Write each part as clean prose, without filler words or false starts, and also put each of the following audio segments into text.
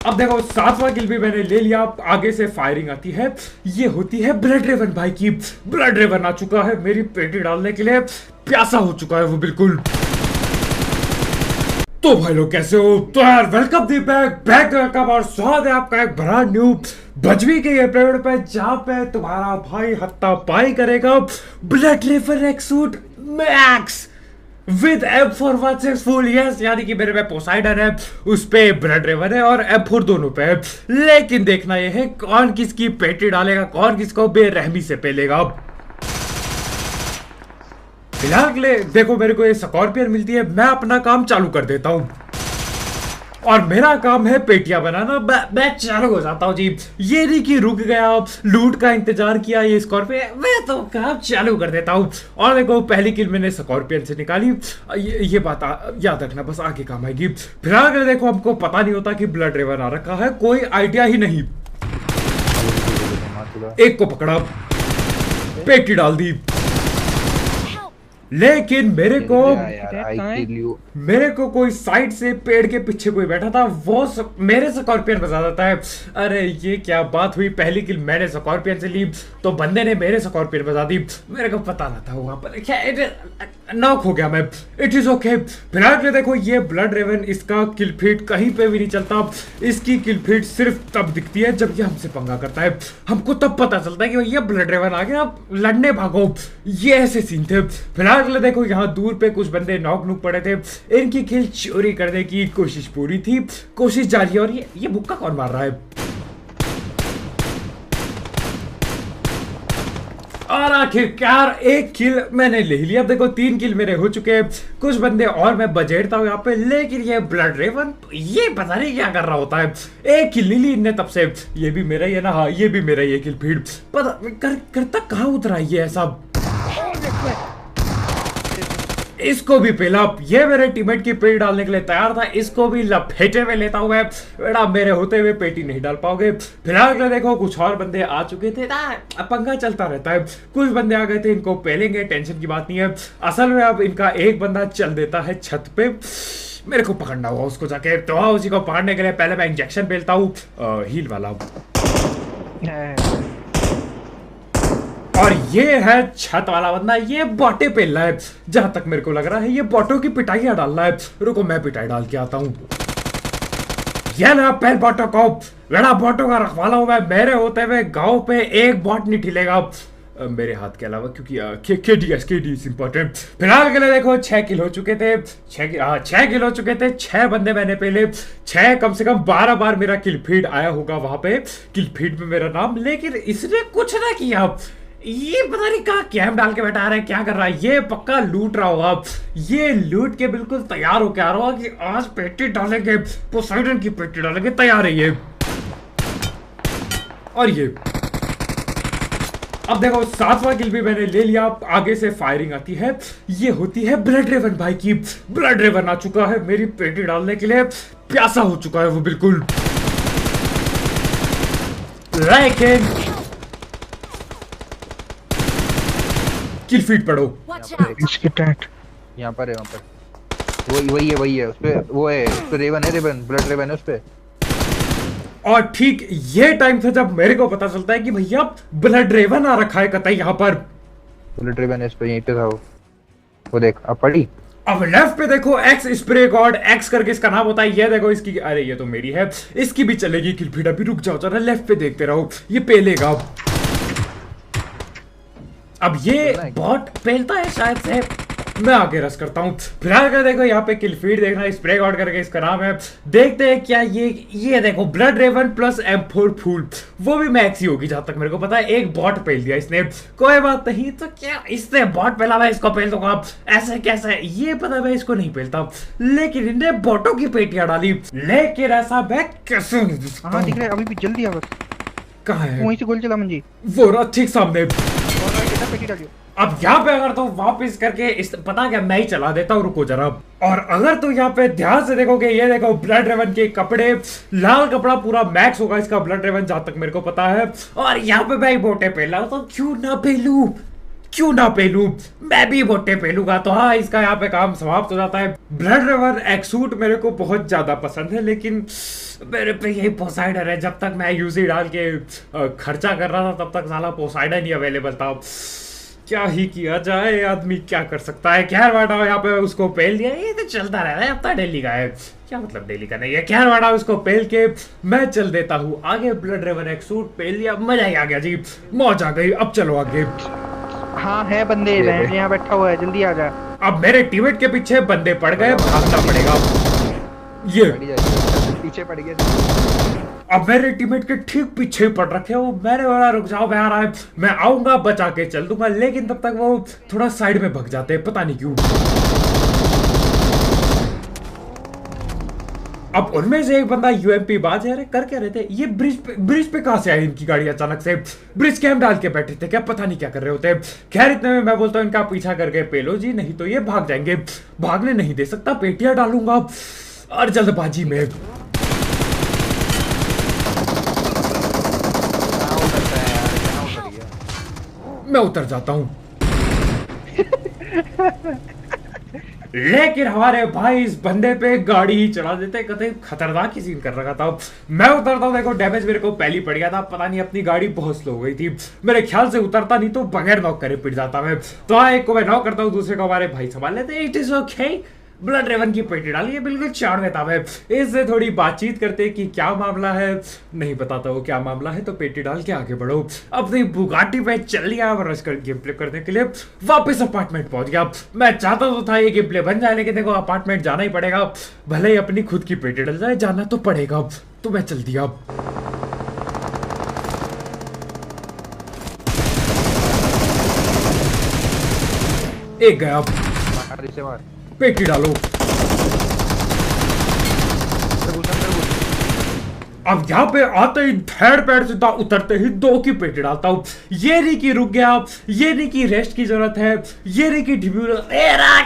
अब देखो 7वां किल भी मैंने ले लिया। आगे से फायरिंग आती है, ये होती है ब्लड रेवन भाई की। ब्लड रेवन आ चुका है मेरी पेटी डालने के लिए, प्यासा हो चुका है वो बिल्कुल। तो भाई लोग कैसे हो? तो यार वेलकम दी बैक वेलकम और स्वागत है आपका एक ब्रांड न्यू बजवी के एपिसोड पे, जहां पे तुम्हारा भाई हत्ता पाई करेगा blood raven X suit max with M4 164। Yes, यानी कि मेरे पे पोसाइडन है, उस पे ब्लड रेवन है और M4 दोनों पे है। लेकिन देखना यह है कौन किसकी पेटी डालेगा, कौन किसको बेरहमी से पेलेगा। फिलहाल के लिए देखो मेरे को ये स्कॉर्पियन मिलती है, मैं अपना काम चालू कर देता हूँ और मेरा काम है पेटियां बनाना। मैं चालू हो जाता हूँ जी। ये नहीं कि रुक गया लूट का इंतजार किया ये स्कॉर्पियन, मैं तो काम चालू कर देता हूँ। और देखो पहली किल मैंने स्कॉर्पियन से निकाली। ये बात याद रखना, बस आगे काम आएगी। फिलहाल के लिए देखो हमको पता नहीं होता कि ब्लड रेवन आ रखा है, कोई आइडिया ही नहीं। एक को पकड़ा, पेटी डाल दी, लेकिन मेरे को कोई साइड से पेड़ के पीछे कोई बैठा था, वो मेरे स्कॉर्पियन बजा देता है। अरे ये क्या बात हुई, पहली किल मैंने स्कॉर्पियन से ली तो बंदे ने मेरे स्कॉर्पियन बजा दी। मेरे को पता ना था वहां पर क्या नॉक हो गया मैं। It is okay. फिलहाल के देखो ये ब्लड रेवन, इसका किल फीड कहीं पे भी नहीं चलता। इसकी किल फीड सिर्फ तब दिखती है जब ये हमसे पंगा करता है। हमको तब पता चलता है कि भैया ब्लड रेवन आ गया, आप लड़ने भागो। ये ऐसे सीन थे। फिलहाल देखो यहाँ दूर पे कुछ बंदे नॉक नुक पड़े थे, इनकी किल चोरी करने की कोशिश पूरी थी, कोशिश जारी है। और ये बुक्का कौन मार रहा है? और आखिरकार एक किल मैंने ले लिया। अब देखो 3 किल मेरे हो चुके हैं, कुछ बंदे और मैं बजेड़ता हूँ यहाँ पे। लेकिन ये ब्लड रेवन ये पता नहीं क्या कर रहा होता है। एक किल नहीं ली इनने तब से। ये भी मेरा ही है ना? हाँ ये भी मेरा ये किल फीड पता करता कहाँ उतरा ये ऐसा। इसको भी पेला। ये मेरे टीममेट की पेटी डालने के लिए तैयार था, इसको भी लपेटे में लेता हूं मैं। बेटा मेरे होते हुए पेटी नहीं डाल पाओगे। फिलहाल के देखो कुछ और बंदे आ चुके थे ना, पंगा चलता रहता है। कुछ बंदे आ गए थे, इनको पेलेंगे, टेंशन की बात नहीं है। असल में अब इनका एक बंदा चल देता है छत पे, मेरे को पकड़ना होगा उसको जाके। तो उसी को पकड़ने के लिए पहले मैं इंजेक्शन पेलता हूँ, हील वाला। और ये है छत वाला बंदा, ये बॉटे पेल रहा है। जहां तक मेरे को लग रहा है ये बॉटों की पिटाइयां डाल रहा है। रुको मैं पिटाई डाल के आता हूं। ये ना पहल बॉटो को, बड़ा बॉटो का रखवाला हूं मैं। मेरे होते हुए गांव पे एक बॉट नहीं ठिलेगा मेरे हाथ के अलावा, क्योंकि केडी इज इंपॉर्टेंट। फिलहाल के लिए देखो 6 किल हो चुके थे, 6 किल हो चुके थे। 6 बंदे मैंने पहले 6 कम से कम 12 बार मेरा किल फीड आया होगा वहां पे, किल फीड में मेरा नाम। लेकिन इसने कुछ ना किया। ये पता नहीं कहाँ कैम डाल के बैठा रहा है, क्या कर रहा है। ये पक्का लूट रहा होगा। ये लूट के बिल्कुल तैयार होके आ रहा होगा कि आज पेटी डालेंगे, पोसाइडन की पेटी डालेंगे, तैयार है ये। और ये अब देखो 7वां किल भी मैंने ले लिया। आगे से फायरिंग आती है, ये होती है ब्लड रेवन भाई की। ब्लड रेवन आ चुका है मेरी पेटी डालने के लिए, प्यासा हो चुका है वो बिल्कुल। लेकिन किल फीड पढ़ो। इसके टैट यहाँ पर है, वहाँ पर वही है उस पे, वो है उस पे रेवन है, रेवन ब्लड रेवन है उस पे। और ठीक ये टाइम था जब मेरे को पता चलता है कि भैया ब्लड रेवन आ रखा है कतई यहाँ पर। ब्लड रेवन है इस पे, यहीं पे था वो देख अब पड़ी। अब लेफ्ट पे देखो एक्स स्प्रे गॉड, एक्स करके इसका नाम होता है। ये देखो इसकी, अरे ये तो मेरी है, इसकी भी चलेगी किल फीड। अभी रुक जाओ जरा, लेफ्ट पे देखते रहो, ये पेलेगा। अब ये बॉट पेलता है शायद से, मैं आगे रस करता हूँ। फिलहाल कर देखो यहाँ पे किल फीड देखना, स्प्रे गॉड करके इसका नाम है। देखते हैं क्या ये देखो ब्लड रेवन प्लस M4 फूल, वो भी मैक्स ही होगी जहां तक मेरे को पता है। एक बॉट पेल दिया इसने, कोई बात नहीं। तो क्या इसने बॉट पेला, मैं इसको पेल दूंगा। ऐसे कैसे ये पता, मैं इसको नहीं पेलता। लेकिन इन्हें बॉटों की पेटियां डाली, लेकिन ऐसा मैं कैसे नहीं दिख रहा है। अभी भी जल्दी आ, बस कहाँ है? वहीं से गोल चला मंजी, वो रहा ठीक सामने। अब यहाँ पे अगर तो वापस करके पता क्या, मैं ही चला देता हूँ, रुको जरा। और अगर तो यहाँ पे ध्यान से देखोगे, ये देखो ब्लड रेवन के कपड़े, लाल कपड़ा पूरा मैक्स होगा इसका ब्लड रेवन जहां तक मेरे को पता है। और यहाँ पे मैं बोटे पहला हूं, तो क्यों ना पहलू, क्यों ना पेलू, मैं भी बोटे पेलूंगा। तो हाँ, इसका यहाँ पे काम समाप्त हो जाता है। ब्लड रिवर एक्सूट मेरे को बहुत ज्यादा पसंद है, लेकिन मेरे पे यही पोसाइडन है। जब तक मैं यूजी डाल के खर्चा कर रहा था तब तक साला पोसाइडन ही अवेलेबल था। क्या ही किया जाए, आदमी क्या कर सकता है। खैर बाटा यहाँ पे उसको पेल दिया, ये तो चलता रह रहा है। अब तक डेली का है, क्या मतलब डेली का नहीं है। खैर बाटा उसको पेल के मैं चल देता हूँ आगे। ब्लड रिवर एक्सूट पेल दिया, मजा ही आ गया जी, मौज आ गई। अब चलो आगे। हाँ है बंदे, यहाँ बैठा हुआ है, जल्दी आ जा। अब मेरे टीममेट के पीछे बंदे पड़ गए, भागना पड़ेगा। ये पीछे पड़ गया। अब मेरे टीममेट के ठीक पीछे पड़ रखे हो। मैंने बोला रुक जाओ, मैं आ रहा है, मैं आऊंगा बचा के चल दूंगा। लेकिन तब तक वो थोड़ा साइड में भग जाते हैं, पता नहीं क्यों। अब उनमें से एक बंदा यूएमपी बाज है। कर क्या रहे थे ये? ब्रिज पे कहां से आई इनकी गाड़ी अचानक से? ब्रिज कैम डाल के बैठे थे क्या? पता नहीं क्या कर रहे होते। खैर इतने में मैं बोलता हूँ इनका पीछा करके पेलो जी, नहीं तो ये भाग जाएंगे। भागने नहीं दे सकता, पेटियां डालूंगा और जल्दबाजी में। मैं उतर जाता हूं। लेकिन हमारे भाई इस बंदे पे गाड़ी ही चढ़ा देते, कहते खतरनाक ही सीन कर रखा था। मैं उतरता हूं, देखो डैमेज मेरे को पहले पड़ गया था। पता नहीं अपनी गाड़ी बहुत स्लो हो गई थी। मेरे ख्याल से उतरता नहीं तो बगैर नॉक करे पिट जाता मैं। तो हाँ, एक को मैं नॉक करता हूँ, दूसरे को हमारे भाई संभाल लेते। It is okay. ब्लड रेवन की पेटी डाली है, बिल्कुल 4वें था। मैं इससे थोड़ी बातचीत करते कि क्या मामला है। नहीं बताता वो क्या मामला है, तो पेटी डाल के आगे बढ़ो। अपनी बुगाटी पे चल लिया रश कर गेम प्ले करने के लिए। वापस अपार्टमेंट पहुंच गया। मैं चाहता तो था ये गेम प्ले बन जाए, लेकिन देखो अपार्टमेंट जाना ही पड़ेगा। भले ही अपनी खुद की पेटी डल जाए, जाना तो पड़ेगा। तो मैं चल दिया। एक गया, पेटी डालो। अब यहाँ पे आते ही धैड़ पैड़ सीधा उतरते ही 2 की पेटी डालता हूँ। ये नहीं कि रुक गया, ये नहीं कि रेस्ट की जरूरत है, ये नहीं कि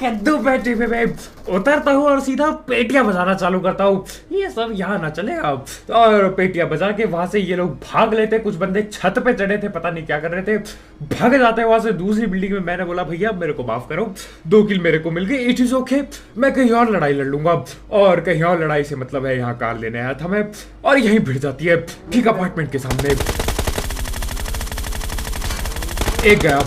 कद्दू पेटी पे मैं उतरता हूँ और सीधा पेटियां बजाना चालू करता हूँ। ये सब यहाँ ना चलेगा। और पेटियां बजा के वहां से ये लोग भाग लेते। कुछ बंदे छत पे चढ़े थे, पता नहीं क्या कर रहे थे, भाग जाते वहां से दूसरी बिल्डिंग में। मैंने बोला भैया मेरे को माफ करो, 2 किल मेरे को मिल गई, इट इज ओके। मैं कहीं और लड़ाई लड़ लूंगा। और कहीं और लड़ाई से मतलब है यहाँ कार लेने आया था मैं, और यहीं भिड़ जाती है ठीक अपार्टमेंट के सामने। एक गया।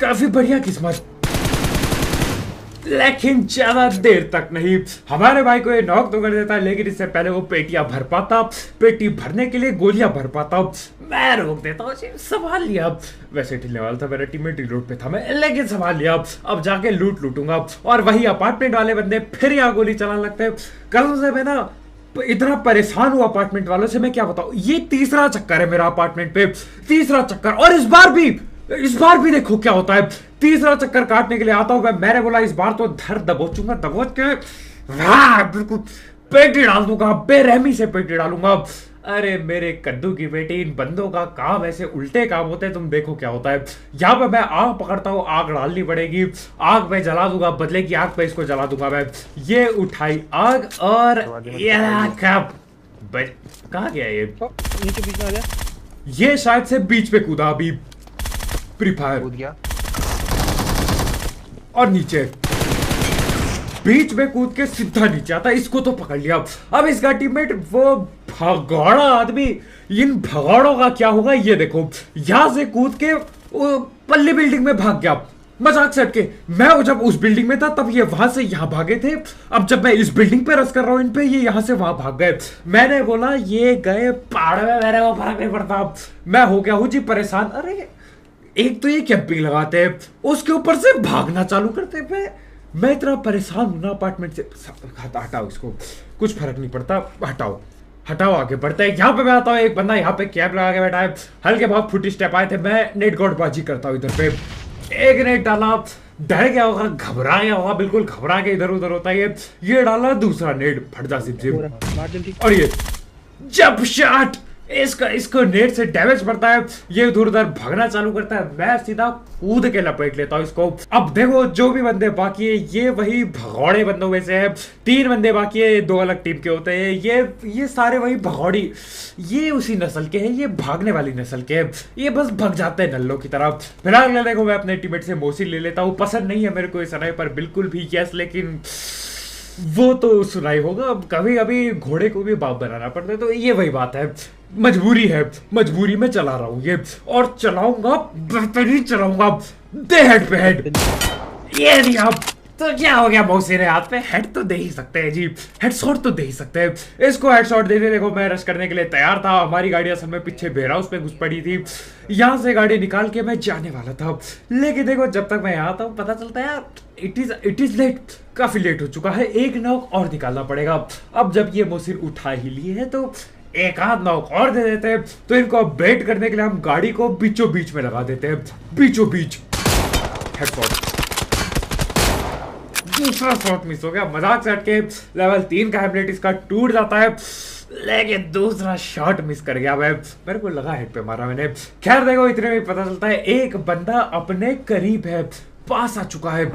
काफी बढ़िया किस्मत, लेकिन ज्यादा देर तक नहीं। हमारे भाई को ये नॉक तो कर देता है, लेकिन इससे पहले वो पेटियां भर पाता। पेटी भरने के लिए गोलियां भर पाता। मैं रोक देता हूँ, संभाल लिया। वैसे ढिलने वाला था, मेरा टीममेट रिलोड पे था मैं, लेकिन संभाल लिया। अब जाके लूटूंगा। और वही अपार्टमेंट वाले बंदे फिर यहाँ गोली चलाने लगते हैं। कल से मैं ना इतना परेशान हूँ अपार्टमेंट वालों से, मैं क्या बताऊँ। ये तीसरा चक्कर है मेरा अपार्टमेंट पे, तीसरा चक्कर। और इस बार भी देखो क्या होता है। तीसरा चक्कर काटने के लिए आता हूं मैं। मैंने बोला इस बार तो धर दबोचूंगा, दबोच के बिल्कुल पेटी डाल दूंगा, बेरहमी से पेटी डालूंगा। अरे मेरे कद्दू की बेटी, इन बंदों का काम ऐसे उल्टे काम होते हैं। तुम देखो क्या होता है। यहाँ पे मैं आग पकड़ता हूँ, आग डालनी पड़ेगी। आग में जला दूंगा, बदले की आग पे इसको जला दूंगा मैं। ये उठाई आग और कहाँ गया ये? नीचे बीच में आ जा। ये शायद से बीच पे कूदा अभी। फ्री फायर कूद गया और नीचे बीच में कूद के सीधा नीचे आता। इसको तो पकड़ लिया। अब इसका टीममेट वो भगौड़ा आदमी, इन भगौड़ों का क्या होगा ये देखो। यहां से कूद के पल्ली बिल्डिंग में भाग गया, मजाक से हटके। मैं जब उस बिल्डिंग में था तब ये वहां से यहां भागे थे। अब जब मैं इस बिल्डिंग पे रस कर रहा हूं इन पे, ये यहां से वहां भाग गए। मैंने बोला ये गए पहाड़ में, मेरे को फर्क नहीं पड़ता। मैं हो गया हूं जी परेशान। अरे एक तो ये कैंपिंग लगाते हैं, उसके ऊपर से भागना चालू करते हैं। मैं इतना परेशान हूं ना अपार्टमेंट से। हटाओ इसको, कुछ फर्क नहीं पड़ता। हटाओ आगे बढ़ते हैं। यहाँ पे मैं आता हूँ, एक बंदा यहाँ पे कैप लगा के बैठा है। हल्के बहुत फुटी स्टेप आए थे। मैं नेट गौड़बाजी करता हूँ इधर पे। एक नेट डाला, डर गया होगा, घबरा गया होगा, बिल्कुल घबरा के इधर उधर होता है ये डाला, दूसरा नेट फट जा सिप। और ये जब शॉट इसका इसको नेट से डैमेज पड़ता है, ये इधर उधर भागना चालू करता है, मैं सीधा कूद के लपेट लेता हूँ इसको। अब देखो जो भी बंदे बाकी है ये वही भगौड़े बंदों में से है, 3 बंदे बाकी है, 2 अलग टीम के होते हैं। ये सारे वही भगौड़ी, ये उसी नस्ल के हैं, ये भागने वाली नस्ल के हैं, ये बस भाग जाते हैं नल्लों की तरह। फिलहाल देखो मैं अपने टीममेट से मोसी ले लेता हूँ, पसंद नहीं है मेरे को इस स्नाइपर बिल्कुल भी, यस, लेकिन वो तो सुनाई होगा। अब कभी कभी घोड़े को भी बाप बनाना पड़ता है, तो ये वही बात है, मजबूरी है, मजबूरी में चला रहा हूँ ये, और चलाऊंगा, बेहतरीन चलाऊंगा, दे हेड पे हेड। ये नहीं आप तो क्या हो गया, मौसी ने हाथ पे हेड तो दे ही सकते हैं जी, हेडशॉट तो दे ही सकते हैं। इसको हेडशॉट दे दे। देखो मैं रश करने के लिए तैयार था, हमारी गाड़ी असल में पीछे बेरा उस पे घुस पड़ी थी, यहाँ से गाड़ी निकाल के मैं जाने वाला था, लेकिन देखो जब तक मैं यहाँ था पता चलता है इट इज लेट, काफी लेट हो चुका है, एक नॉक और निकालना पड़ेगा। अब जब ये मोसिन उठा ही लिए है तो एक आध नॉक और दे देते हैं, तो इनको बेट करने के लिए हम गाड़ी को बीचों बीच में लगा देते हैं, बीचों बीच। हेडशॉट, दूसरा शॉट मिस हो गया, मजाक से हटके लेवल 3 का हेमलेट इसका टूट जाता है, लेकिन दूसरा शॉट मिस कर गया मैं, मेरे को लगा हेड पे मारा मैंने। खैर देखो इतने में पता चलता है एक बंदा अपने करीब है, पास आ चुका है,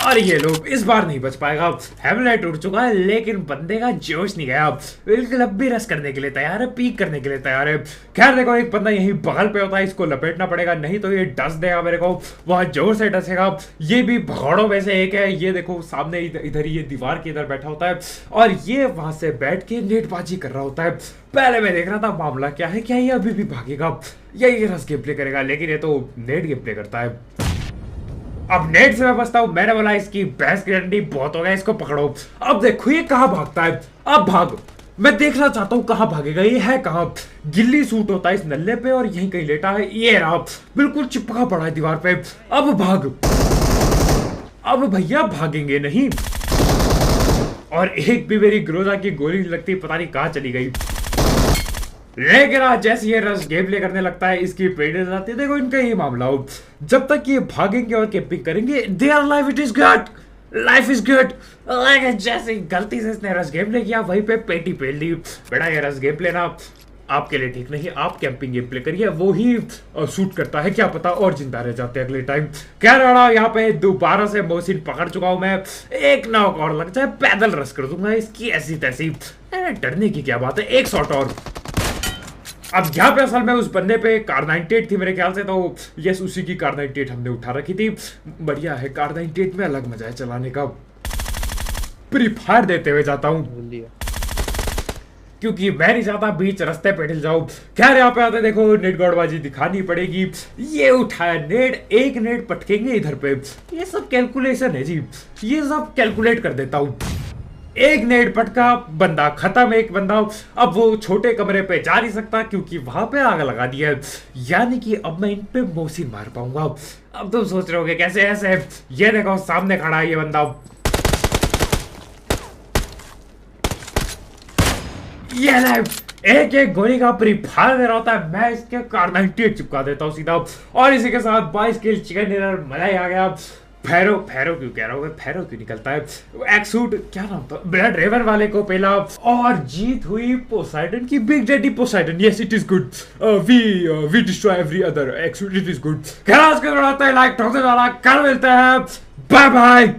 और ये लोग इस बार नहीं बच पाएगा, हेमलेट उड़ चुका है, लेकिन बंदे का जोश नहीं गया, बिल्कुल अब भी रस करने के लिए तैयार है, पीक करने के लिए तैयार है। खैर देखो एक बंदा यही बगल पे होता है, इसको लपेटना पड़ेगा, नहीं तो ये डस देगा मेरे को, वह जोर से डसेगा। ये भी भगौड़ों में से एक है, ये देखो सामने इधर ही ये दीवार के इधर बैठा होता है, और ये वहां से बैठ के नेटबाजी कर रहा होता है। पहले मैं देख रहा था मामला क्या है, क्या ये अभी भी भागेगा या ये रस गेम प्ले करेगा, लेकिन ये तो नेट गेम प्ले करता है। अब नेट से मैं बचता हूं, मैंने बोला इसकी भैंस की डंडी बहुत हो गया, इसको पकड़ो। अब देखो ये कहां भागता है, अब भाग, मैं देखना चाहता हूं कहां भागेगा, ये है कहां, गिल्ली सूट होता है इस नल्ले पे और यहीं कहीं लेटा है, ये रहा बिल्कुल चिपका पड़ा है दीवार पे। अब भाग, अब भैया भागेंगे नहीं, और एक भी मेरी ग्रोजा की गोली नहीं लगती, पता नहीं कहां चली गई। लेकिन आज जैसे ये रश गेम प्ले करने लगता है, इसकी पेड़ जाती है, देखो इनका ये मामला हो, जब तक ये भागेंगे और कैंपिंग करेंगे, their life it is good, life is good. लेकिन जैसे गलती से इसने रश गेम प्ले किया, वहीं पे पेटी पेल दी। बेटा ये रश गेम प्ले ना आपके लिए ठीक नहीं, आप कैंपिंग गेम प्ले करिए, वो ही शूट करता है, क्या पता और जिंदा रह जाते हैं अगले टाइम। कह रहा यहाँ पे दोबारा से मोहसिन पकड़ चुका हूं मैं, एक नॉक और लग जाए पैदल रश कर दूंगा इसकी ऐसी तैसी, डरने की क्या बात है, एक शॉट और। अब यहाँ पे असल में उस बंदे पे कार 98 थी मेरे ख्याल से, तो यस उसी की कार 98 हमने उठा रखी थी। बढ़िया है, कार 98 में अलग मजा है चलाने का। प्री फायर देते हुए जाता हूँ क्योंकि मैं नहीं चाहता बीच रास्ते पे ढिल जाऊं। खैर यहाँ पे आते देखो नेट गौड़बाजी दिखानी पड़ेगी, ये उठाया नेट, एक नेट पटकेंगे इधर पे, ये सब कैलकुलेशन है जी, ये सब कैलकुलेट कर देता हूँ। एक नेट पटका, बंदा खत्म, एक बंदा अब वो छोटे कमरे पे जा नहीं सकता क्योंकि वहां पे आग लगा दी है, यानी कि अब मैं इन पे मोहसिन मार पाऊंगा। अब तुम सोच रहे होगे कैसे ऐसे, ये देखो सामने खड़ा है ये बंदा, ये एक एक गोली का प्री फायर दे रहा होता है, मैं इसके कार 98 चिपका देता हूँ सीधा, और इसी के साथ 22 किल चिकन डिनर, मजा ही आ गया। फैरो क्यों कह रहा हूँ, फैरो क्यों निकलता है, एक्सूट क्या नाम था, ब्लड रेवन वाले को पहला, और जीत हुई पोसाइडन की, big daddy Poseidon, yes it is good, we destroy every other X suit, it is good. खैर आज के दौरान लाइक ठोक देना, कल मिलते हैं, बाय बाय।